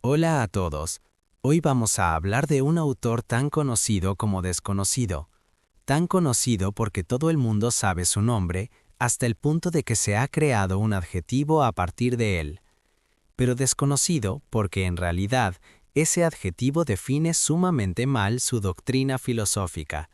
Hola a todos. Hoy vamos a hablar de un autor tan conocido como desconocido. Tan conocido porque todo el mundo sabe su nombre, hasta el punto de que se ha creado un adjetivo a partir de él. Pero desconocido porque en realidad ese adjetivo define sumamente mal su doctrina filosófica.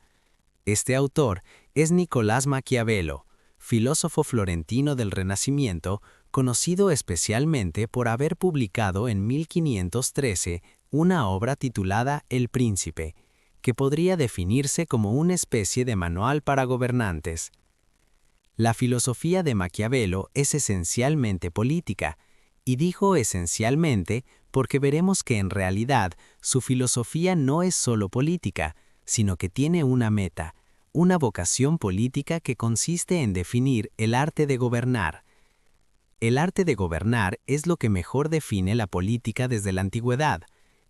Este autor es Nicolás Maquiavelo, filósofo florentino del Renacimiento, conocido especialmente por haber publicado en 1513 una obra titulada El Príncipe, que podría definirse como una especie de manual para gobernantes. La filosofía de Maquiavelo es esencialmente política, y dijo esencialmente porque veremos que en realidad su filosofía no es solo política, sino que tiene una meta, una vocación política que consiste en definir el arte de gobernar. El arte de gobernar es lo que mejor define la política desde la antigüedad,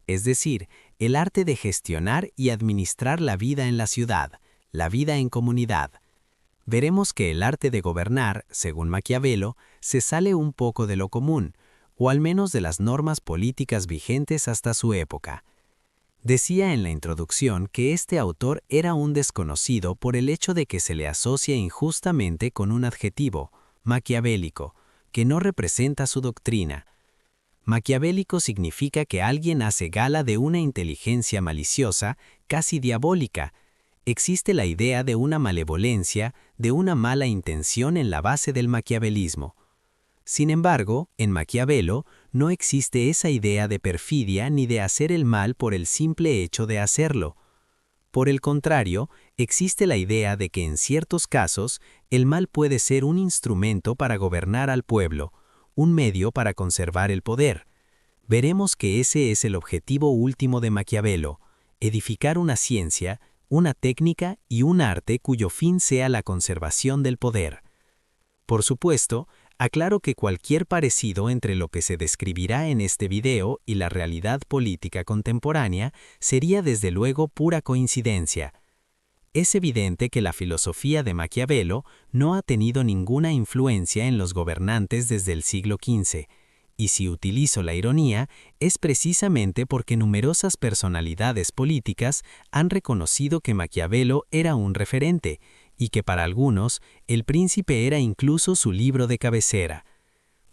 es decir, el arte de gestionar y administrar la vida en la ciudad, la vida en comunidad. Veremos que el arte de gobernar, según Maquiavelo, se sale un poco de lo común, o al menos de las normas políticas vigentes hasta su época. Decía en la introducción que este autor era un desconocido por el hecho de que se le asocia injustamente con un adjetivo, maquiavélico, que no representa su doctrina. Maquiavélico significa que alguien hace gala de una inteligencia maliciosa, casi diabólica. Existe la idea de una malevolencia, de una mala intención en la base del maquiavelismo. Sin embargo, en Maquiavelo no existe esa idea de perfidia ni de hacer el mal por el simple hecho de hacerlo. Por el contrario, existe la idea de que en ciertos casos el mal puede ser un instrumento para gobernar al pueblo, un medio para conservar el poder. Veremos que ese es el objetivo último de Maquiavelo, edificar una ciencia, una técnica y un arte cuyo fin sea la conservación del poder. Por supuesto, aclaro que cualquier parecido entre lo que se describirá en este video y la realidad política contemporánea sería desde luego pura coincidencia. Es evidente que la filosofía de Maquiavelo no ha tenido ninguna influencia en los gobernantes desde el siglo XV, y si utilizo la ironía, es precisamente porque numerosas personalidades políticas han reconocido que Maquiavelo era un referente, y que para algunos, El Príncipe era incluso su libro de cabecera.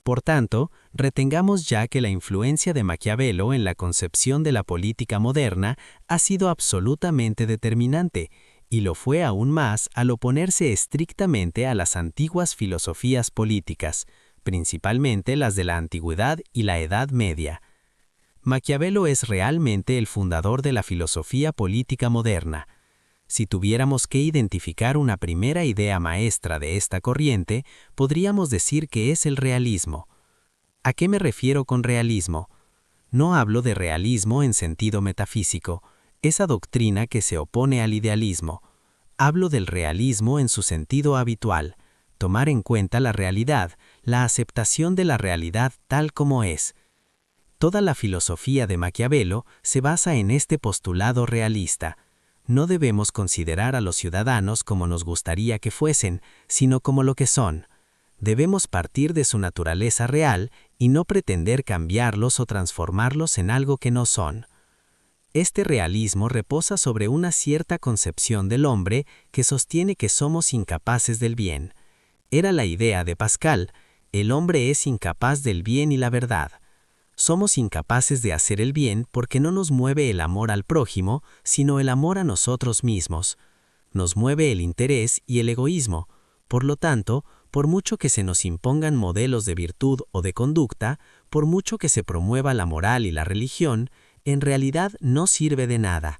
Por tanto, retengamos ya que la influencia de Maquiavelo en la concepción de la política moderna ha sido absolutamente determinante, y lo fue aún más al oponerse estrictamente a las antiguas filosofías políticas, principalmente las de la Antigüedad y la Edad Media. Maquiavelo es realmente el fundador de la filosofía política moderna. Si tuviéramos que identificar una primera idea maestra de esta corriente, podríamos decir que es el realismo. ¿A qué me refiero con realismo? No hablo de realismo en sentido metafísico, esa doctrina que se opone al idealismo. Hablo del realismo en su sentido habitual, tomar en cuenta la realidad, la aceptación de la realidad tal como es. Toda la filosofía de Maquiavelo se basa en este postulado realista. No debemos considerar a los ciudadanos como nos gustaría que fuesen, sino como lo que son. Debemos partir de su naturaleza real y no pretender cambiarlos o transformarlos en algo que no son. Este realismo reposa sobre una cierta concepción del hombre que sostiene que somos incapaces del bien. Era la idea de Pascal: el hombre es incapaz del bien y la verdad. Somos incapaces de hacer el bien porque no nos mueve el amor al prójimo, sino el amor a nosotros mismos. Nos mueve el interés y el egoísmo. Por lo tanto, por mucho que se nos impongan modelos de virtud o de conducta, por mucho que se promueva la moral y la religión, en realidad no sirve de nada.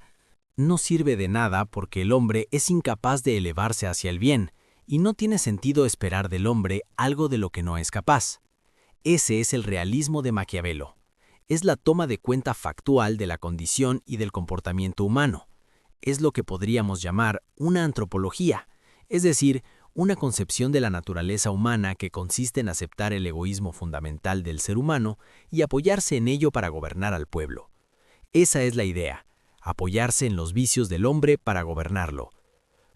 No sirve de nada porque el hombre es incapaz de elevarse hacia el bien, y no tiene sentido esperar del hombre algo de lo que no es capaz. Ese es el realismo de Maquiavelo. Es la toma de cuenta factual de la condición y del comportamiento humano. Es lo que podríamos llamar una antropología, es decir, una concepción de la naturaleza humana que consiste en aceptar el egoísmo fundamental del ser humano y apoyarse en ello para gobernar al pueblo. Esa es la idea, apoyarse en los vicios del hombre para gobernarlo.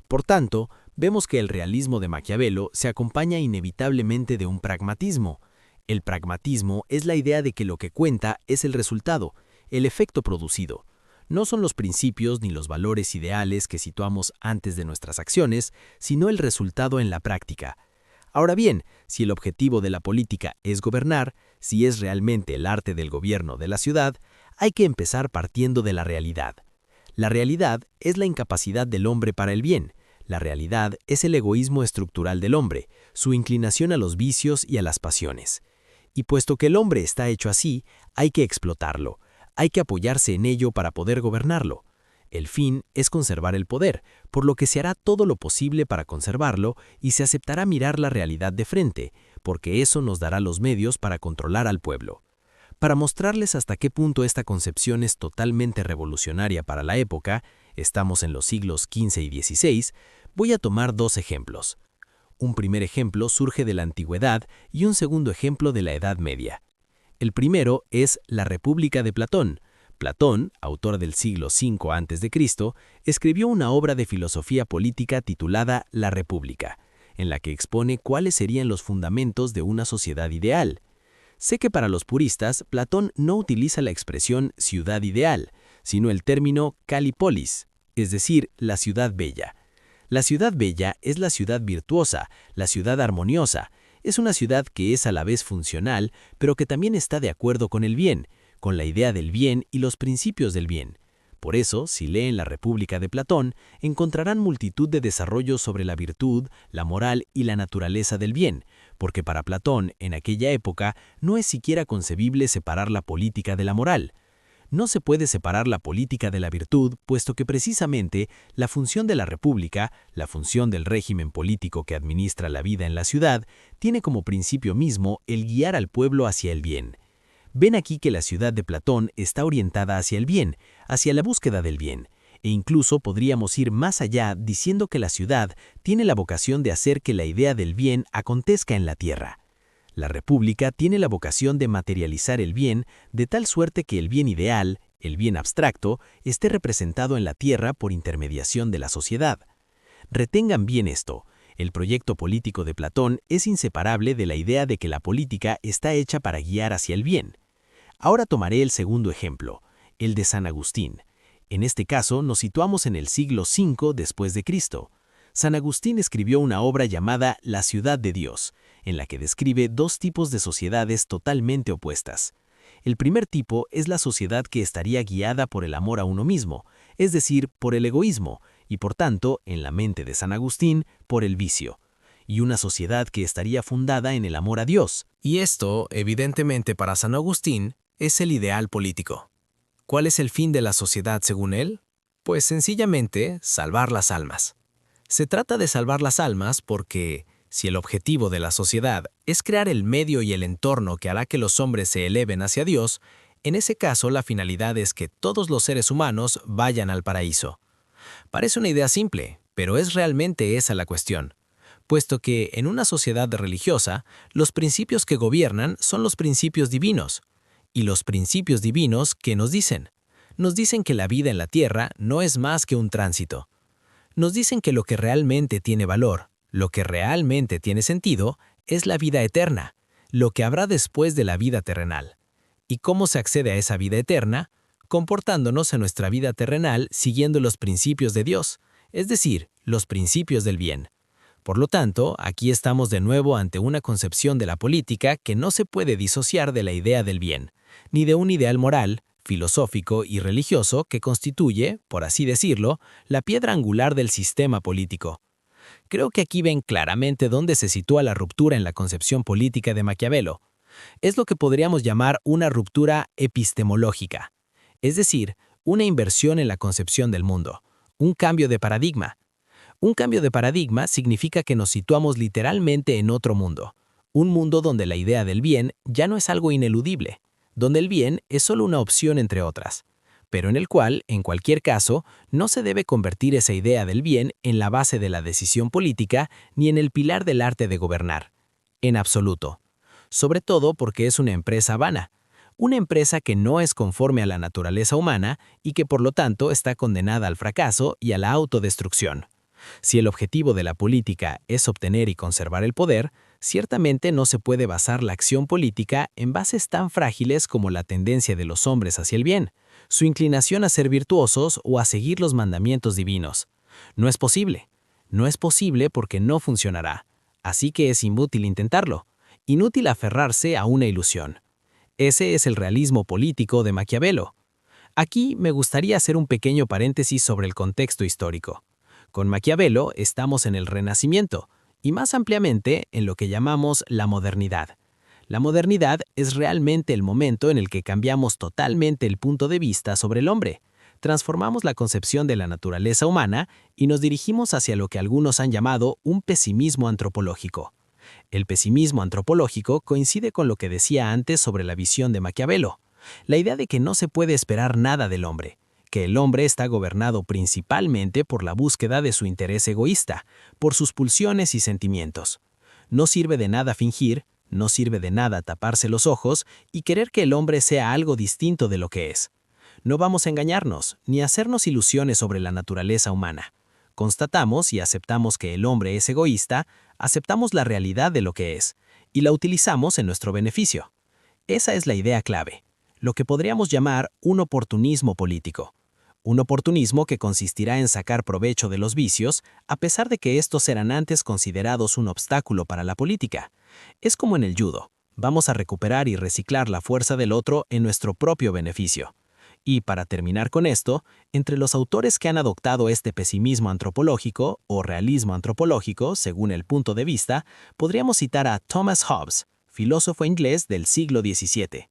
Por tanto, vemos que el realismo de Maquiavelo se acompaña inevitablemente de un pragmatismo. El pragmatismo es la idea de que lo que cuenta es el resultado, el efecto producido. No son los principios ni los valores ideales que situamos antes de nuestras acciones, sino el resultado en la práctica. Ahora bien, si el objetivo de la política es gobernar, si es realmente el arte del gobierno de la ciudad, hay que empezar partiendo de la realidad. La realidad es la incapacidad del hombre para el bien. La realidad es el egoísmo estructural del hombre, su inclinación a los vicios y a las pasiones. Y puesto que el hombre está hecho así, hay que explotarlo, hay que apoyarse en ello para poder gobernarlo. El fin es conservar el poder, por lo que se hará todo lo posible para conservarlo y se aceptará mirar la realidad de frente, porque eso nos dará los medios para controlar al pueblo. Para mostrarles hasta qué punto esta concepción es totalmente revolucionaria para la época, estamos en los siglos XV y XVI, voy a tomar dos ejemplos. Un primer ejemplo surge de la antigüedad y un segundo ejemplo de la Edad Media. El primero es La República de Platón. Platón, autor del siglo V a.C., escribió una obra de filosofía política titulada La República, en la que expone cuáles serían los fundamentos de una sociedad ideal. Sé que para los puristas, Platón no utiliza la expresión ciudad ideal, sino el término Calipolis, es decir, la ciudad bella. La ciudad bella es la ciudad virtuosa, la ciudad armoniosa. Es una ciudad que es a la vez funcional, pero que también está de acuerdo con el bien, con la idea del bien y los principios del bien. Por eso, si leen La República de Platón, encontrarán multitud de desarrollos sobre la virtud, la moral y la naturaleza del bien, porque para Platón, en aquella época, no es siquiera concebible separar la política de la moral. No se puede separar la política de la virtud, puesto que precisamente la función de la república, la función del régimen político que administra la vida en la ciudad, tiene como principio mismo el guiar al pueblo hacia el bien. Ven aquí que la ciudad de Platón está orientada hacia el bien, hacia la búsqueda del bien, e incluso podríamos ir más allá diciendo que la ciudad tiene la vocación de hacer que la idea del bien acontezca en la tierra. La república tiene la vocación de materializar el bien de tal suerte que el bien ideal, el bien abstracto, esté representado en la tierra por intermediación de la sociedad. Retengan bien esto, el proyecto político de Platón es inseparable de la idea de que la política está hecha para guiar hacia el bien. Ahora tomaré el segundo ejemplo, el de San Agustín. En este caso nos situamos en el siglo V después de Cristo. San Agustín escribió una obra llamada La ciudad de Dios, en la que describe dos tipos de sociedades totalmente opuestas. El primer tipo es la sociedad que estaría guiada por el amor a uno mismo, es decir, por el egoísmo, y por tanto, en la mente de San Agustín, por el vicio. Y una sociedad que estaría fundada en el amor a Dios. Y esto, evidentemente para San Agustín, es el ideal político. ¿Cuál es el fin de la sociedad según él? Pues sencillamente, salvar las almas. Se trata de salvar las almas porque, si el objetivo de la sociedad es crear el medio y el entorno que hará que los hombres se eleven hacia Dios, en ese caso la finalidad es que todos los seres humanos vayan al paraíso. Parece una idea simple, pero es realmente esa la cuestión, puesto que en una sociedad religiosa, los principios que gobiernan son los principios divinos. ¿Y los principios divinos qué nos dicen? Nos dicen que la vida en la tierra no es más que un tránsito. Nos dicen que lo que realmente tiene valor, lo que realmente tiene sentido, es la vida eterna, lo que habrá después de la vida terrenal. ¿Y cómo se accede a esa vida eterna? Comportándonos en nuestra vida terrenal siguiendo los principios de Dios, es decir, los principios del bien. Por lo tanto, aquí estamos de nuevo ante una concepción de la política que no se puede disociar de la idea del bien, ni de un ideal moral, filosófico y religioso que constituye, por así decirlo, la piedra angular del sistema político. Creo que aquí ven claramente dónde se sitúa la ruptura en la concepción política de Maquiavelo. Es lo que podríamos llamar una ruptura epistemológica, es decir, una inversión en la concepción del mundo, un cambio de paradigma. Un cambio de paradigma significa que nos situamos literalmente en otro mundo, un mundo donde la idea del bien ya no es algo ineludible, donde el bien es solo una opción entre otras, pero en el cual, en cualquier caso, no se debe convertir esa idea del bien en la base de la decisión política ni en el pilar del arte de gobernar. En absoluto. Sobre todo porque es una empresa vana, una empresa que no es conforme a la naturaleza humana y que por lo tanto está condenada al fracaso y a la autodestrucción. Si el objetivo de la política es obtener y conservar el poder, Ciertamente no se puede basar la acción política en bases tan frágiles como la tendencia de los hombres hacia el bien, su inclinación a ser virtuosos o a seguir los mandamientos divinos. No es posible. No es posible porque no funcionará. Así que es inútil intentarlo. Inútil aferrarse a una ilusión. Ese es el realismo político de Maquiavelo. Aquí me gustaría hacer un pequeño paréntesis sobre el contexto histórico. Con Maquiavelo estamos en el Renacimiento, y más ampliamente en lo que llamamos la modernidad. La modernidad es realmente el momento en el que cambiamos totalmente el punto de vista sobre el hombre, transformamos la concepción de la naturaleza humana y nos dirigimos hacia lo que algunos han llamado un pesimismo antropológico. El pesimismo antropológico coincide con lo que decía antes sobre la visión de Maquiavelo, la idea de que no se puede esperar nada del hombre, que el hombre está gobernado principalmente por la búsqueda de su interés egoísta, por sus pulsiones y sentimientos. No sirve de nada fingir, no sirve de nada taparse los ojos y querer que el hombre sea algo distinto de lo que es. No vamos a engañarnos, ni a hacernos ilusiones sobre la naturaleza humana. Constatamos y aceptamos que el hombre es egoísta, aceptamos la realidad de lo que es, y la utilizamos en nuestro beneficio. Esa es la idea clave, lo que podríamos llamar un oportunismo político. Un oportunismo que consistirá en sacar provecho de los vicios, a pesar de que estos eran antes considerados un obstáculo para la política. Es como en el judo, vamos a recuperar y reciclar la fuerza del otro en nuestro propio beneficio. Y para terminar con esto, entre los autores que han adoptado este pesimismo antropológico o realismo antropológico, según el punto de vista, podríamos citar a Thomas Hobbes, filósofo inglés del siglo XVII.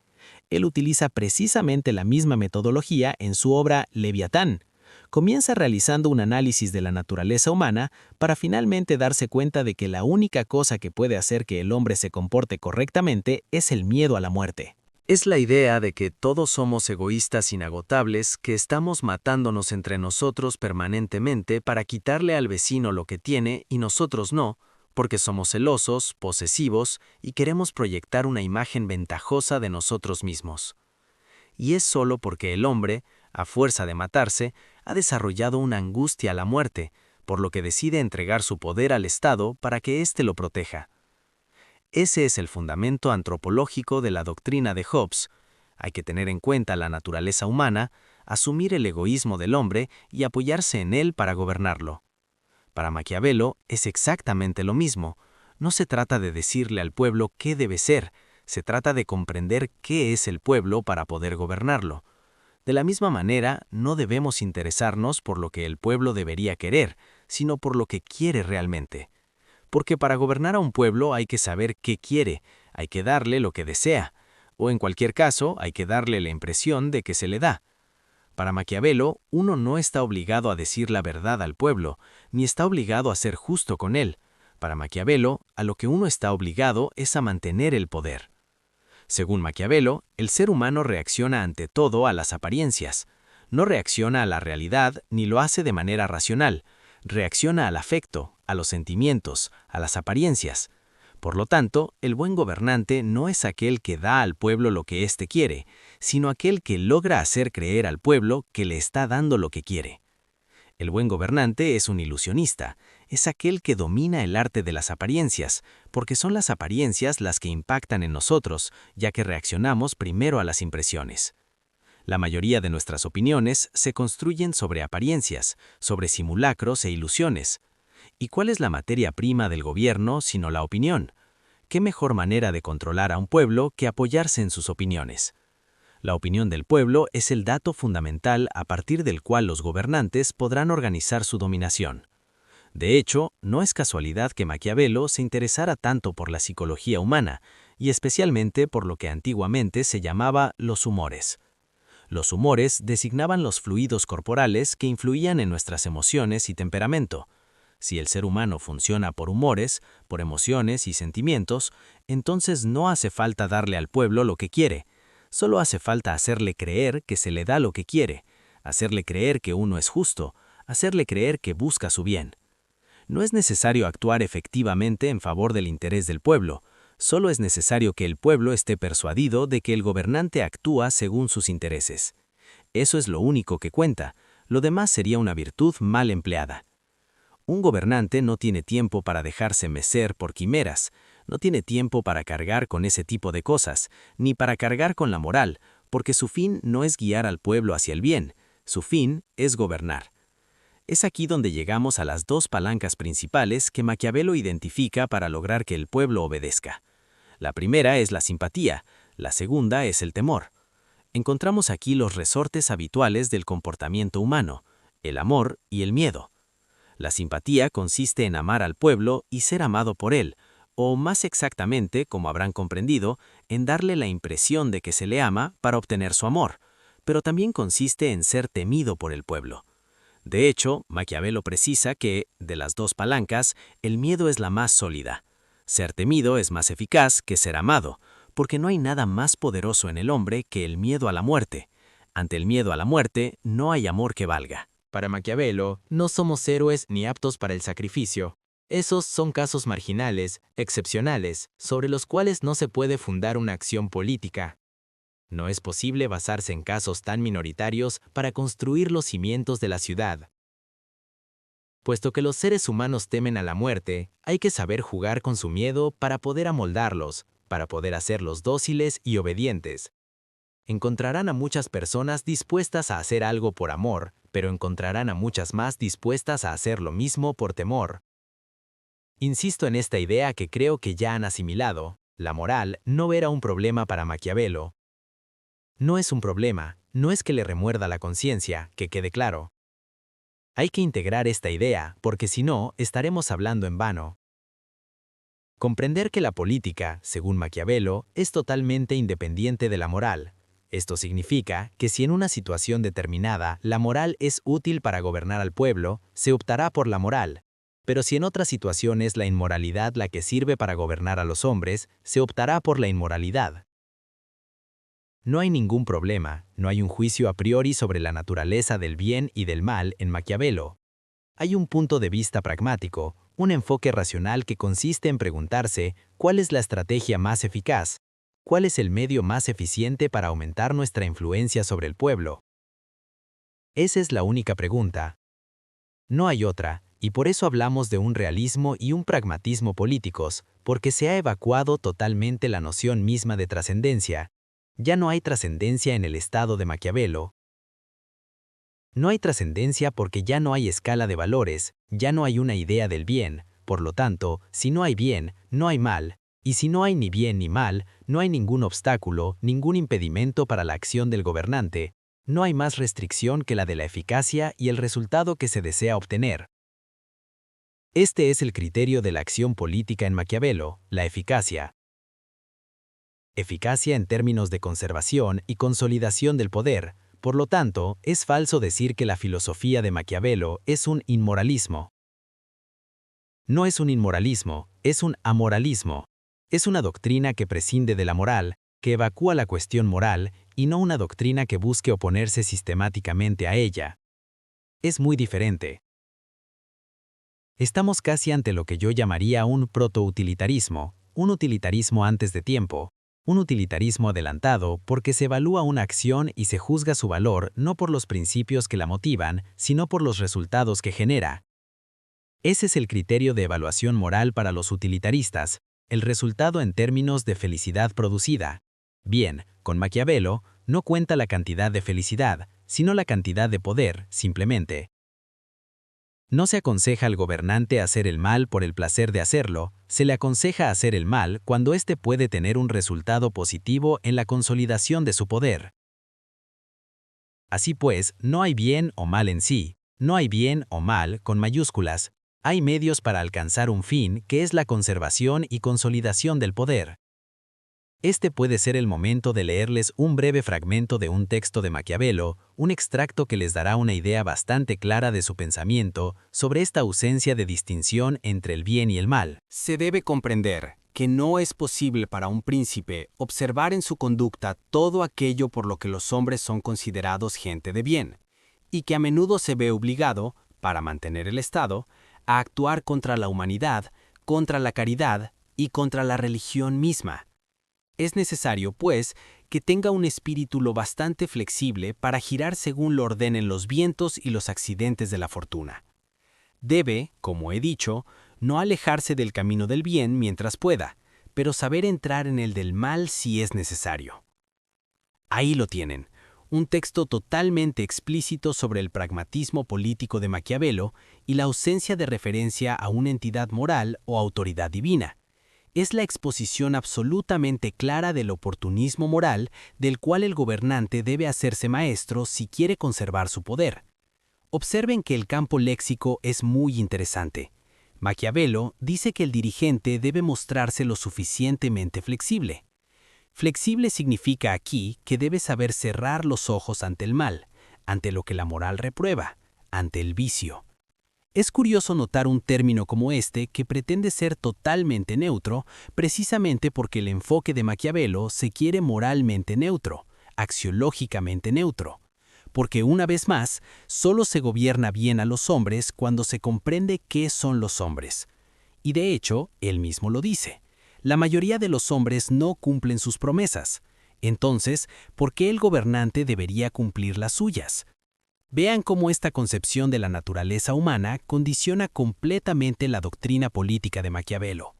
Él utiliza precisamente la misma metodología en su obra Leviatán. Comienza realizando un análisis de la naturaleza humana para finalmente darse cuenta de que la única cosa que puede hacer que el hombre se comporte correctamente es el miedo a la muerte. Es la idea de que todos somos egoístas inagotables, que estamos matándonos entre nosotros permanentemente para quitarle al vecino lo que tiene y nosotros no, porque somos celosos, posesivos y queremos proyectar una imagen ventajosa de nosotros mismos. Y es solo porque el hombre, a fuerza de matarse, ha desarrollado una angustia a la muerte, por lo que decide entregar su poder al Estado para que éste lo proteja. Ese es el fundamento antropológico de la doctrina de Hobbes. Hay que tener en cuenta la naturaleza humana, asumir el egoísmo del hombre y apoyarse en él para gobernarlo. Para Maquiavelo es exactamente lo mismo. No se trata de decirle al pueblo qué debe ser, se trata de comprender qué es el pueblo para poder gobernarlo. De la misma manera, no debemos interesarnos por lo que el pueblo debería querer, sino por lo que quiere realmente. Porque para gobernar a un pueblo hay que saber qué quiere, hay que darle lo que desea, o en cualquier caso hay que darle la impresión de que se le da. Para Maquiavelo, uno no está obligado a decir la verdad al pueblo, ni está obligado a ser justo con él. Para Maquiavelo, a lo que uno está obligado es a mantener el poder. Según Maquiavelo, el ser humano reacciona ante todo a las apariencias. No reacciona a la realidad ni lo hace de manera racional. Reacciona al afecto, a los sentimientos, a las apariencias. Por lo tanto, el buen gobernante no es aquel que da al pueblo lo que éste quiere, sino aquel que logra hacer creer al pueblo que le está dando lo que quiere. El buen gobernante es un ilusionista, es aquel que domina el arte de las apariencias, porque son las apariencias las que impactan en nosotros, ya que reaccionamos primero a las impresiones. La mayoría de nuestras opiniones se construyen sobre apariencias, sobre simulacros e ilusiones. ¿Y cuál es la materia prima del gobierno sino la opinión? ¿Qué mejor manera de controlar a un pueblo que apoyarse en sus opiniones? La opinión del pueblo es el dato fundamental a partir del cual los gobernantes podrán organizar su dominación. De hecho, no es casualidad que Maquiavelo se interesara tanto por la psicología humana, y especialmente por lo que antiguamente se llamaba los humores. Los humores designaban los fluidos corporales que influían en nuestras emociones y temperamento. Si el ser humano funciona por humores, por emociones y sentimientos, entonces no hace falta darle al pueblo lo que quiere. Solo hace falta hacerle creer que se le da lo que quiere, hacerle creer que uno es justo, hacerle creer que busca su bien. No es necesario actuar efectivamente en favor del interés del pueblo, solo es necesario que el pueblo esté persuadido de que el gobernante actúa según sus intereses. Eso es lo único que cuenta, lo demás sería una virtud mal empleada. Un gobernante no tiene tiempo para dejarse mecer por quimeras, No tiene tiempo para cargar con ese tipo de cosas, ni para cargar con la moral, porque su fin no es guiar al pueblo hacia el bien, su fin es gobernar. Es aquí donde llegamos a las dos palancas principales que Maquiavelo identifica para lograr que el pueblo obedezca. La primera es la simpatía, la segunda es el temor. Encontramos aquí los resortes habituales del comportamiento humano, el amor y el miedo. La simpatía consiste en amar al pueblo y ser amado por él, o más exactamente, como habrán comprendido, en darle la impresión de que se le ama para obtener su amor, pero también consiste en ser temido por el pueblo. De hecho, Maquiavelo precisa que, de las dos palancas, el miedo es la más sólida. Ser temido es más eficaz que ser amado, porque no hay nada más poderoso en el hombre que el miedo a la muerte. Ante el miedo a la muerte, no hay amor que valga. Para Maquiavelo, no somos héroes ni aptos para el sacrificio. Esos son casos marginales, excepcionales, sobre los cuales no se puede fundar una acción política. No es posible basarse en casos tan minoritarios para construir los cimientos de la ciudad. Puesto que los seres humanos temen a la muerte, hay que saber jugar con su miedo para poder amoldarlos, para poder hacerlos dóciles y obedientes. Encontrarán a muchas personas dispuestas a hacer algo por amor, pero encontrarán a muchas más dispuestas a hacer lo mismo por temor. Insisto en esta idea que creo que ya han asimilado. La moral no era un problema para Maquiavelo. No es un problema, no es que le remuerda la conciencia, que quede claro. Hay que integrar esta idea, porque si no, estaremos hablando en vano. Comprender que la política, según Maquiavelo, es totalmente independiente de la moral. Esto significa que si en una situación determinada la moral es útil para gobernar al pueblo, se optará por la moral. Pero si en otra situación es la inmoralidad la que sirve para gobernar a los hombres, se optará por la inmoralidad. No hay ningún problema, no hay un juicio a priori sobre la naturaleza del bien y del mal en Maquiavelo. Hay un punto de vista pragmático, un enfoque racional que consiste en preguntarse cuál es la estrategia más eficaz, cuál es el medio más eficiente para aumentar nuestra influencia sobre el pueblo. Esa es la única pregunta. No hay otra, y por eso hablamos de un realismo y un pragmatismo políticos, porque se ha evacuado totalmente la noción misma de trascendencia. Ya no hay trascendencia en el estado de Maquiavelo. No hay trascendencia porque ya no hay escala de valores, ya no hay una idea del bien, por lo tanto, si no hay bien, no hay mal, y si no hay ni bien ni mal, no hay ningún obstáculo, ningún impedimento para la acción del gobernante, no hay más restricción que la de la eficacia y el resultado que se desea obtener. Este es el criterio de la acción política en Maquiavelo, la eficacia. Eficacia en términos de conservación y consolidación del poder. Por lo tanto, es falso decir que la filosofía de Maquiavelo es un inmoralismo. No es un inmoralismo, es un amoralismo. Es una doctrina que prescinde de la moral, que evacúa la cuestión moral, y no una doctrina que busque oponerse sistemáticamente a ella. Es muy diferente. Estamos casi ante lo que yo llamaría un protoutilitarismo, un utilitarismo antes de tiempo. Un utilitarismo adelantado porque se evalúa una acción y se juzga su valor no por los principios que la motivan, sino por los resultados que genera. Ese es el criterio de evaluación moral para los utilitaristas, el resultado en términos de felicidad producida. Bien, con Maquiavelo, no cuenta la cantidad de felicidad, sino la cantidad de poder, simplemente. No se aconseja al gobernante hacer el mal por el placer de hacerlo, se le aconseja hacer el mal cuando éste puede tener un resultado positivo en la consolidación de su poder. Así pues, no hay bien o mal en sí, no hay bien o mal con mayúsculas, hay medios para alcanzar un fin que es la conservación y consolidación del poder. Este puede ser el momento de leerles un breve fragmento de un texto de Maquiavelo, un extracto que les dará una idea bastante clara de su pensamiento sobre esta ausencia de distinción entre el bien y el mal. Se debe comprender que no es posible para un príncipe observar en su conducta todo aquello por lo que los hombres son considerados gente de bien, y que a menudo se ve obligado, para mantener el Estado, a actuar contra la humanidad, contra la caridad y contra la religión misma. Es necesario, pues, que tenga un espíritu lo bastante flexible para girar según lo ordenen los vientos y los accidentes de la fortuna. Debe, como he dicho, no alejarse del camino del bien mientras pueda, pero saber entrar en el del mal si es necesario. Ahí lo tienen, un texto totalmente explícito sobre el pragmatismo político de Maquiavelo y la ausencia de referencia a una entidad moral o autoridad divina. Es la exposición absolutamente clara del oportunismo moral del cual el gobernante debe hacerse maestro si quiere conservar su poder. Observen que el campo léxico es muy interesante. Maquiavelo dice que el dirigente debe mostrarse lo suficientemente flexible. Flexible significa aquí que debe saber cerrar los ojos ante el mal, ante lo que la moral reprueba, ante el vicio. Es curioso notar un término como este que pretende ser totalmente neutro, precisamente porque el enfoque de Maquiavelo se quiere moralmente neutro, axiológicamente neutro. Porque una vez más, solo se gobierna bien a los hombres cuando se comprende qué son los hombres. Y de hecho, él mismo lo dice. La mayoría de los hombres no cumplen sus promesas. Entonces, ¿por qué el gobernante debería cumplir las suyas? Vean cómo esta concepción de la naturaleza humana condiciona completamente la doctrina política de Maquiavelo.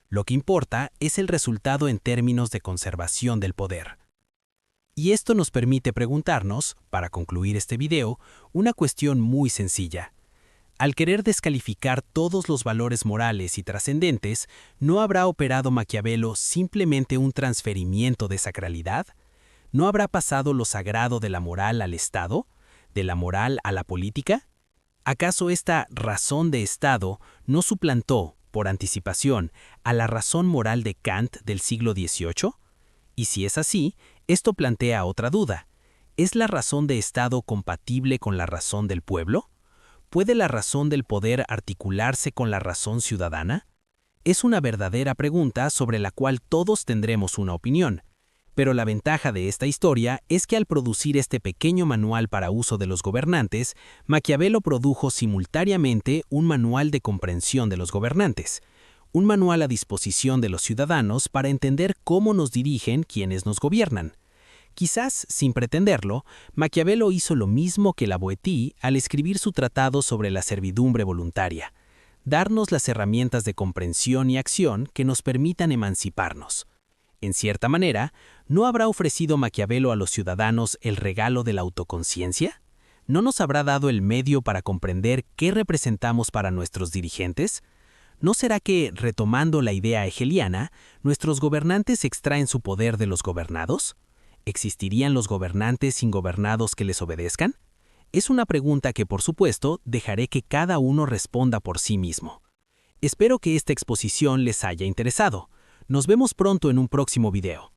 Lo que importa es el resultado en términos de conservación del poder. Y esto nos permite preguntarnos, para concluir este video, una cuestión muy sencilla. Al querer descalificar todos los valores morales y trascendentes, ¿no habrá operado Maquiavelo simplemente un transferimiento de sacralidad? ¿No habrá pasado lo sagrado de la moral al Estado? ¿De la moral a la política? ¿Acaso esta razón de Estado no suplantó, por anticipación, a la razón moral de Kant del siglo XVIII? Y si es así, esto plantea otra duda. ¿Es la razón de Estado compatible con la razón del pueblo? ¿Puede la razón del poder articularse con la razón ciudadana? Es una verdadera pregunta sobre la cual todos tendremos una opinión. Pero la ventaja de esta historia es que al producir este pequeño manual para uso de los gobernantes, Maquiavelo produjo simultáneamente un manual de comprensión de los gobernantes, un manual a disposición de los ciudadanos para entender cómo nos dirigen quienes nos gobiernan. Quizás, sin pretenderlo, Maquiavelo hizo lo mismo que La Boétie al escribir su tratado sobre la servidumbre voluntaria, darnos las herramientas de comprensión y acción que nos permitan emanciparnos. En cierta manera, ¿no habrá ofrecido Maquiavelo a los ciudadanos el regalo de la autoconciencia? ¿No nos habrá dado el medio para comprender qué representamos para nuestros dirigentes? ¿No será que, retomando la idea hegeliana, nuestros gobernantes extraen su poder de los gobernados? ¿Existirían los gobernantes sin gobernados que les obedezcan? Es una pregunta que, por supuesto, dejaré que cada uno responda por sí mismo. Espero que esta exposición les haya interesado. Nos vemos pronto en un próximo video.